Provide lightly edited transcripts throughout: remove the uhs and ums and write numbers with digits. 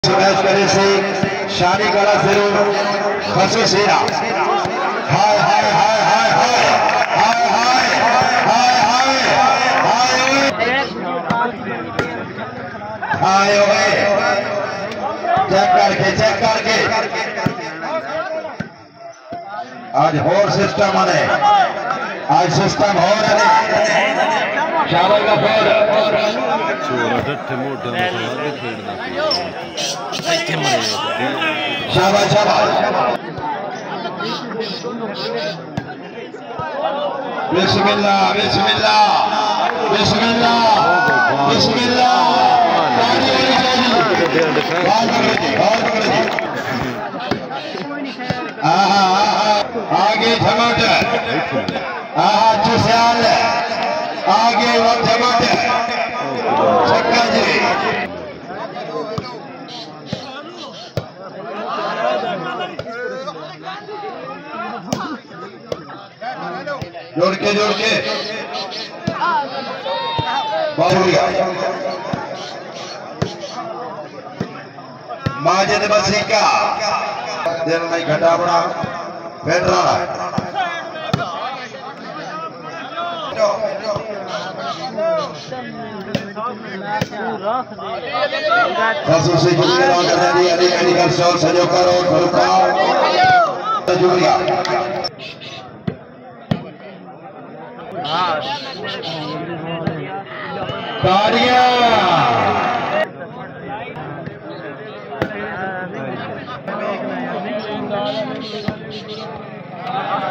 करे से शादी करा जरूर खसूसिया हाय हाय हाय हाय हाय हाय हाय हाय हाय हाय चेक करके आज होर सिस्टम है, आज सिस्टम हो रहा है। शाबाश का शाबाश शाबाश बिस्मिल्लाह बिस्मिल्लाह बिस्मिल्लाह बिस्मिल्लाह आगे टमाटर चुस्याल आगे वो टमाटर चक्का जी जोड़ के बाहुलिया माजिद बसीका दिल में घटा बड़ा बैठ रहा है। खसूसी जुमले लगा दे दी अली मेडिकल स्टोर सजो करो जुमलिया तालियां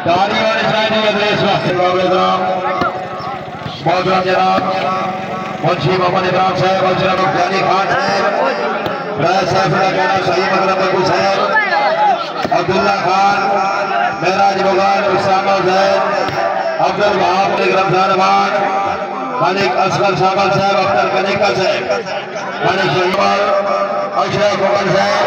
तालियां निशानी अदरेस वास्ते मौजूद जनाब मुंशी मोहम्मद इमरान साहब और जनाब अफगानी खान साहब राय साहब खाना सही मतलब बकू साहब अब्दुल्ला खान मेराज मुगाल उसामा जैद अब्दुल वहाब रमजान अमान मालिक असगर साहब अख्तर कनिका साहब मालिक शहीबाल अशरफ मुगल साहब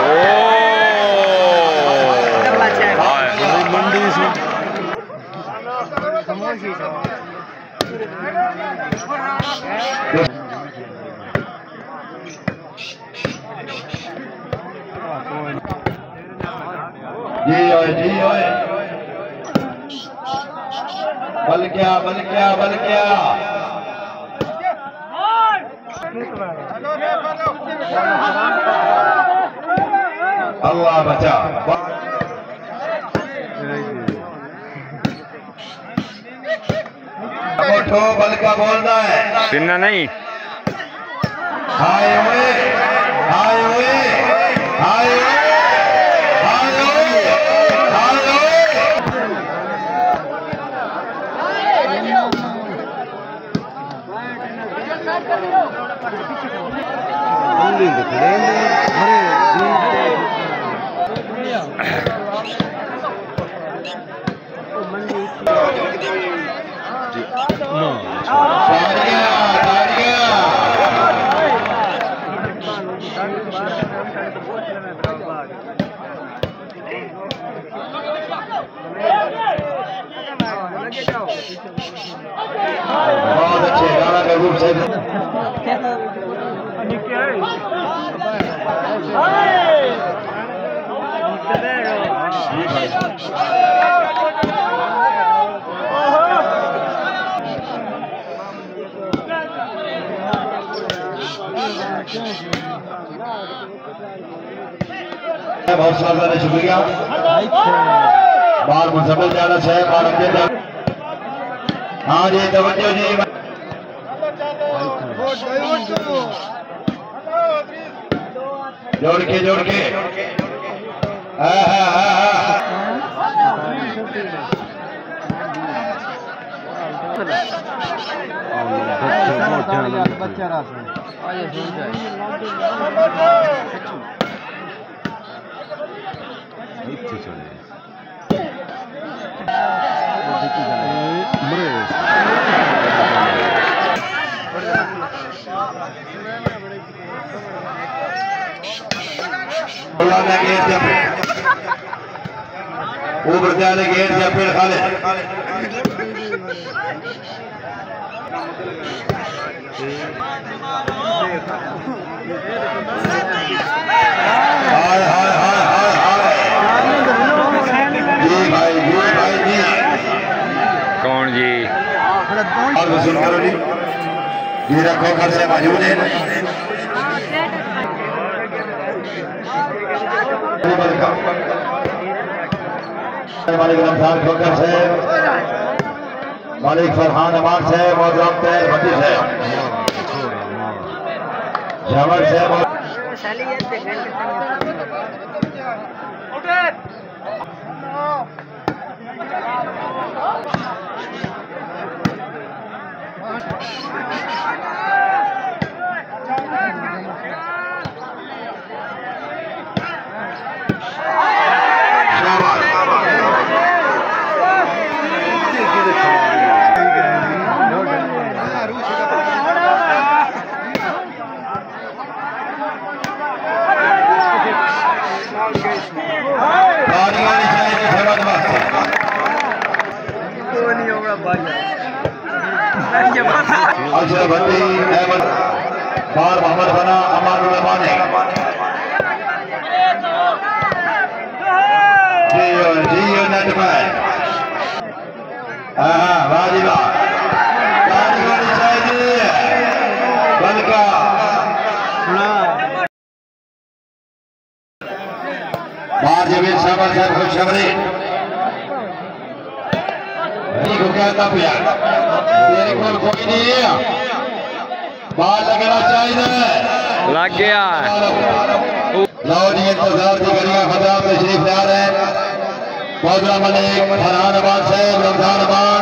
जी ओए बल क्या अल्लाह बचा उठो बल का बोलना है बिना नहीं हाय ओए हाय ओए हाय ओए हाय ओए हाय ओए बहुत अच्छे गाना महबूब साहब बहुत सारा शुक्रिया बार मुसम्मल जाना है बार अब्दुल हाँ जी तवज्जो जी जोड़ के बच्चा ऊपर जाने गेट या फिर खाले दौर वसूल करो जी। ये रखो घर से मौजूद है मालिक रमजान खोकर से, मालिक फरहान अमान से, मौजूद तैर भट्टी से, झमर से अशरफ भट्टी अहमद बार मोहम्मद बना अमानुल अमानी जियो नेटमैन वाजिबा बलका बार जमीन साबर साहब खुशखबरी को कहता प्यार तेरे को कोई नहीं है बाल लगना चाहिए लग गया लो जी इंतजार की करिए खदाम तशरीफ ले आ रहे हैं मौजूदा मलिक फरहान अमान साहब रमजान अमान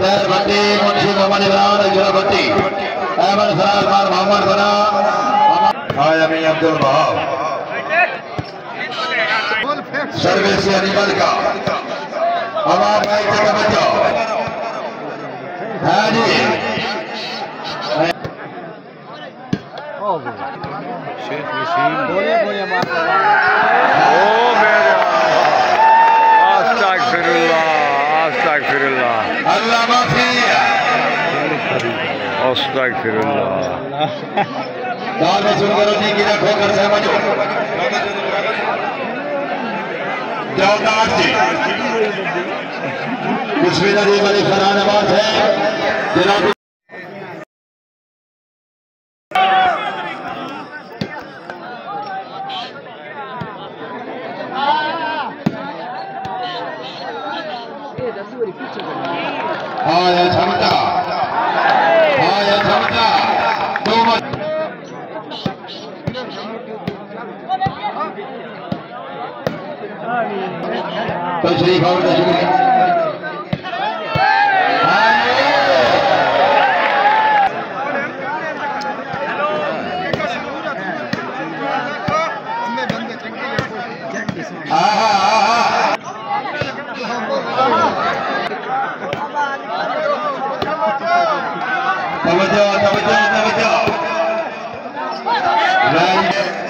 तैर भट्टी मुंशी मोहम्मद इमरान अजरा भट्टी अहमद फराज खान मोहम्मद बना अमी अब्दुल बहाव सर्विस अनिमल का आवाज माइक से बचो है जी शेख वसीम अस्तगफिरुल्लाह अल्लाह माफी अस्तगफिरुल्लाह दाल में सुन करो जी गिरा खोकर से मजो देवदास जी कुछ भी नदी वाली फरहान अमान है जनाब आया क्षमता दो तशरीफ और तशरीफ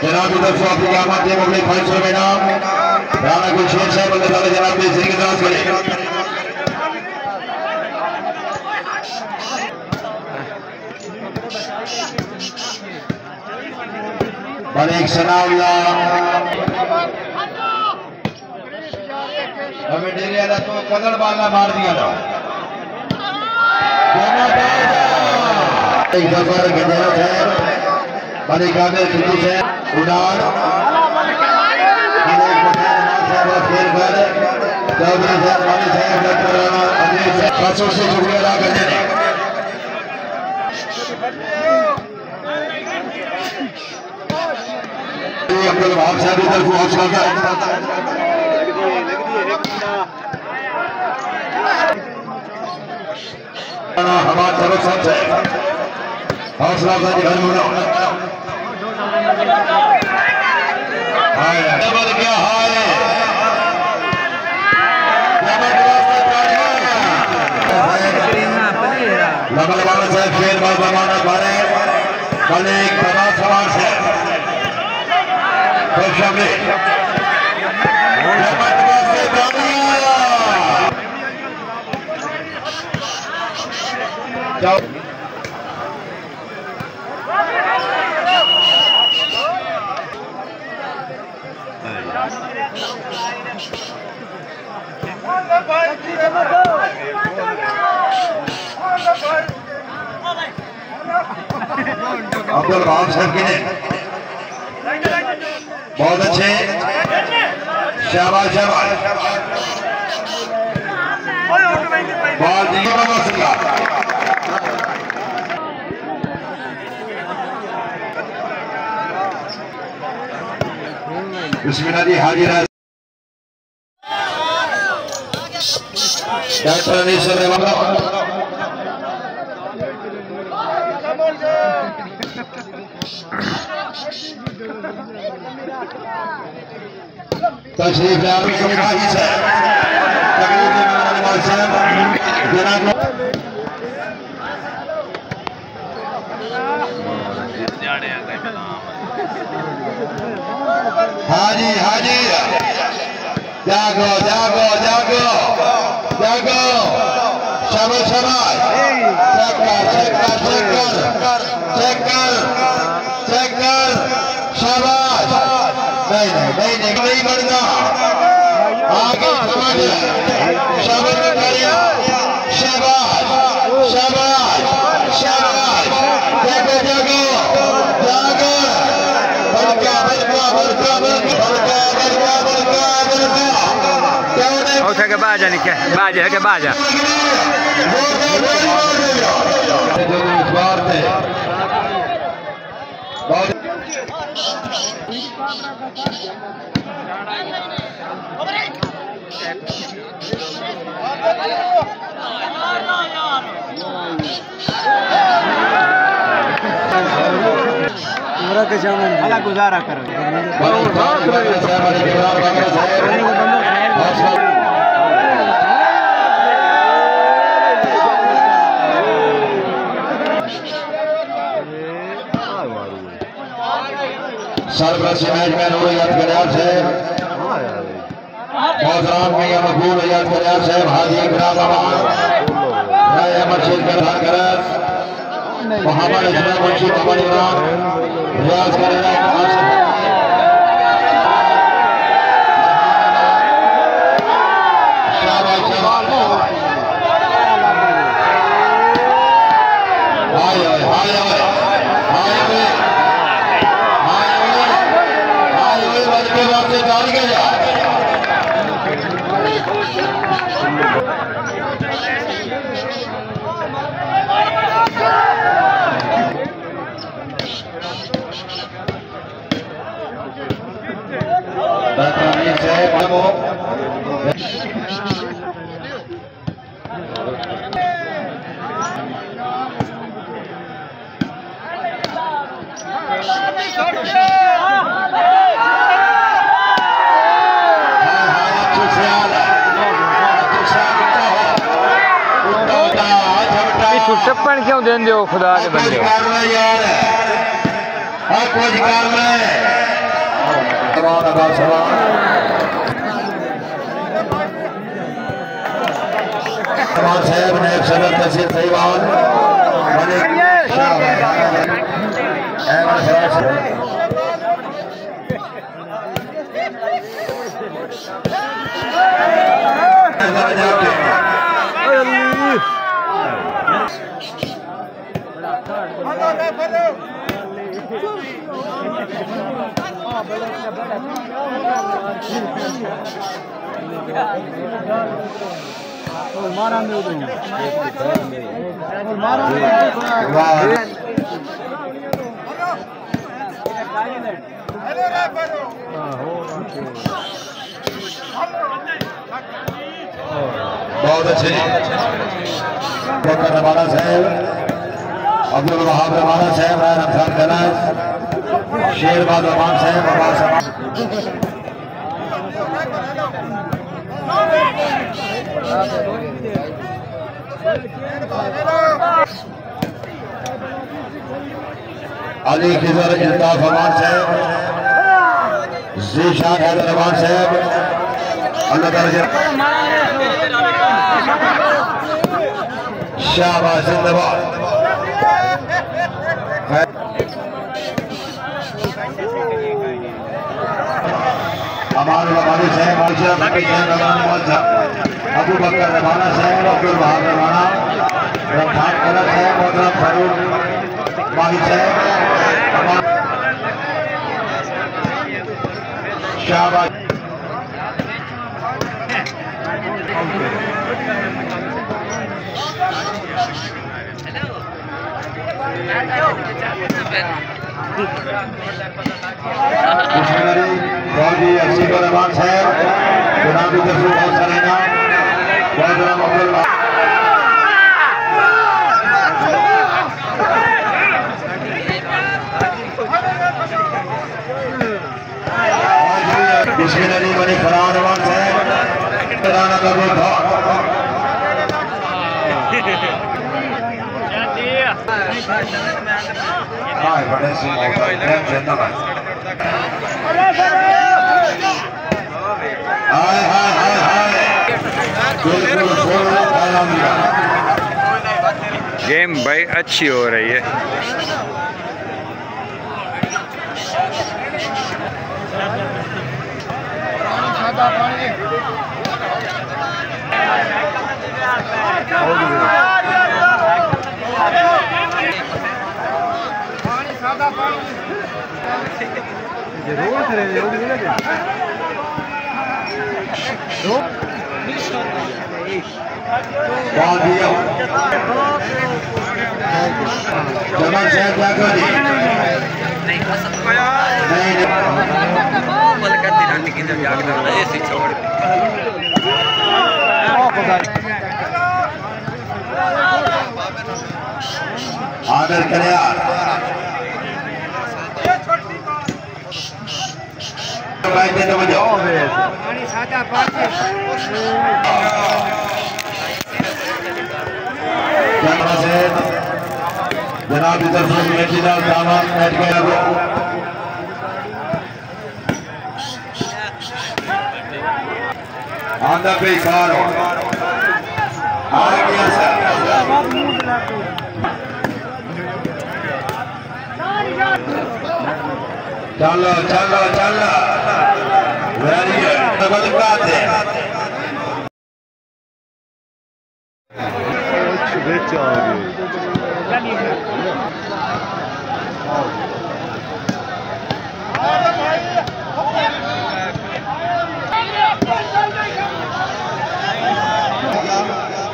जनाब इधर से आपकी क्या बात है मुगल ख्वाहिशों में नाम राणा गुलशेर साहब अल्लाह ताला जनाब के सिर के दास करे मलिक सनाउल्लाह हमें डेरे वाला तो कदर बाला मार दिया था एक जफर गजेरा साहब मलिक आमिर सिद्दीकी साहब उड़ान मलिक मुहम्मद साहब खेल कर चौधरी साहब माली साहब डॉक्टर अमीर साहब खासों से शुक्रिया अदा करते हैं अब्दुल वहाब साहब इधर को हौसला कर हमारे तरफ सबसे हौसला का घर में डबल क्या हाय डबल वाला साहब शेर बाल जमाना बारे मलिक प्रभात सवार से खुशखबरी अब्दुल वहाब साहब के लिए बहुत अच्छे, शाबाश शाबाश। बहुत बिस्मिल्लाह जी हाजिर है डॉक्टर अनीस तशरीफ ले आने के लिए है तकरीब में मेहमान साहब जनाब हाजी हाजी जागो जागो जागो जागो शाबाश शाबाश चेक कर चेक कर चेक कर चेक कर शाबाश। नहीं बढ़ना आगे समझ शाबाश करिया शाबाश शाबाश शाबाश जागो जागो जागो बड़का बड़का बड़का बड़का बड़का बड़का बड़का उठा के बाजा निकल बाजा है के बाजा जो इस बार थे वाला गुजारा करो सरबराह मैचमैन हो याद कल्याण साहब मोहतराम मियां मकबूल याद कल्याण साहब हाजी इकराम अमान राय अहमद शेख प्रधान करत मोहम्मद अजमल मुंशी मोहम्मद इमरान रियाज करेगा शाबाश शाबाश हाय हाय हाय छुट्टपन क्यों दें दो खुदा के बंदे यार हर कुछ कर में साहब ने सदर तहसील सहीवाल बहुत अच्छे डॉक्टर रवाना साहब अब्दुल वहाब रवाना साहब राय रमजान गलास शेरबाद रमान साहब अब्बास अली खिजर इल्ताफ अमान साहब जीशान हैदर अमान साहब अल्लाह ताला शाबाश जिंदाबाद अमान रवानी साहब आयशा बकर साहब रवाना मौजा अबू बकर रवाना साहब अब्दुल वहाब रवाना रमजान कलर साहब मोहतरम फारूक माहिर साहब शाबाश FC को रहमान साहब जनाब बहुत सारे नाम मिशनरी बनी फरहान रहमान साहब राना का गोल था हाय बड़े सिंह जिंदाबाद हाय हाय हाय हाय बिल्कुल गेम भाई अच्छी हो रही है। जमान साहब क्या कर दी आदर करे जनाब की तरफ से दामन बैठ गया आंदा पे कार आ गया सर चलो चलो चलो वेरी गुड बात है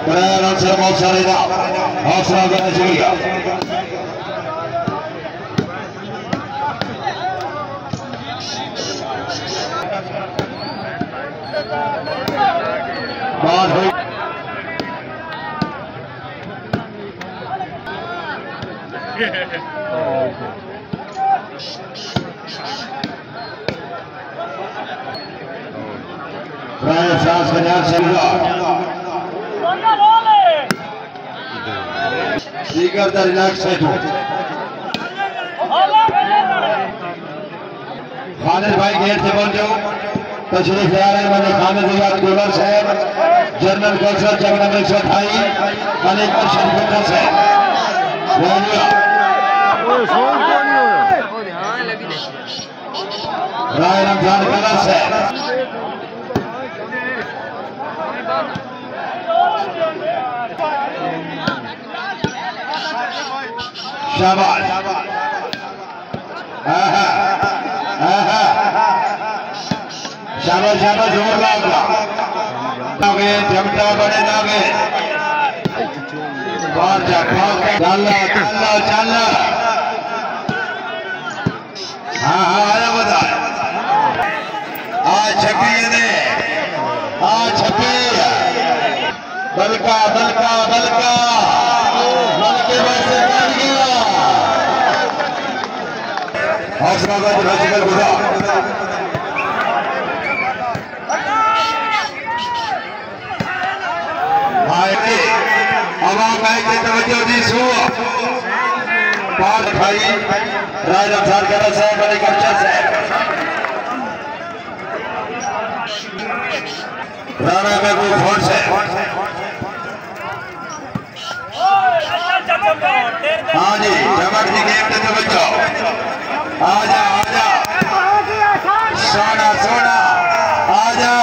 बहुत सारे हौसला देना चाहिए बात हुई सांस का ध्यान दीगर रिलैक्स है खालिद भाई गेट से पहुंचो तशरीफ ले आ रहे हैं खालिद गोलर साहब जनरल कौंसल जंग नंबर 128 अलीगढ़ शरीफ से राय रमजान कलर से शाबाश शाबाश शाबाश जोर लागे जमता बड़े लागे बाहर जा चल चल हाँ हाँ आया बता आज छपी ने आज छपी बलका बलका बलका बलके बस हौसला गुजा तवज्जो दी सो पार भाई राज अफसार कर साहब बड़े कब्जा साहब राणा महबूब फोर्ट से हाँ जी जमक जी गेम पे तवज्जो आजा आजा सोना सोना आजा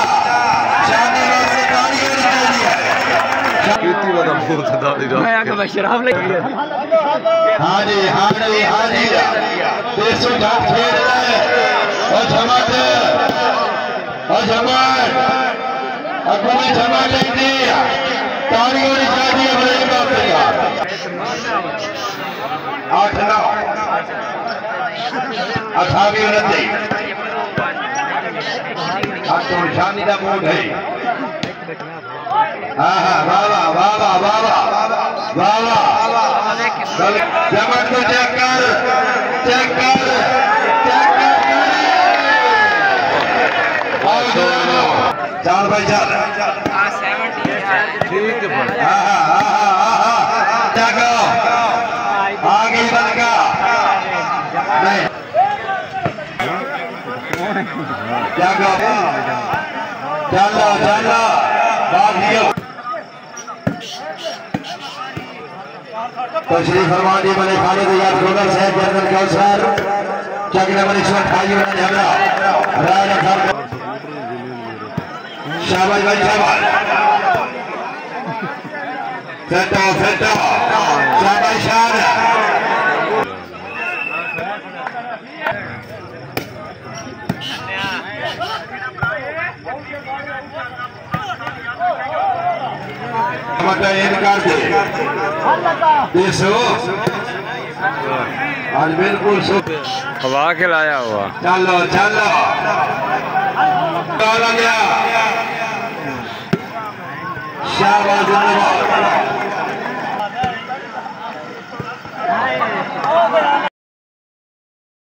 जाने वाले गाड़ी निकल दी है मैं आके शराब लगी है। हाँ जी हाँ जी हाँ जी देशों घाट खेल रहे और झमट अकुले झमट लेंगे तालियों ने चाहिए बड़े बात का 8-9 28-29 अब तो निशानी का मूड है हाँ हाँ वाह वाह वाह वाह वाह वाह जमट को चेक कर चार भाई चार आगे बन का नहीं चलो तशरीफ फरमानी बने खालिद याद गोदर साहब जनरल काउंसलर चकने बने ईश्वर खाई बने झगड़ा राय रखा शाबाश भाई शाबाश फेंटो शाबाश शाबाश मत इनकार दे देशो आज बिल्कुल हवा के लाया हुआ चलो आ गया शाबाश धन्यवाद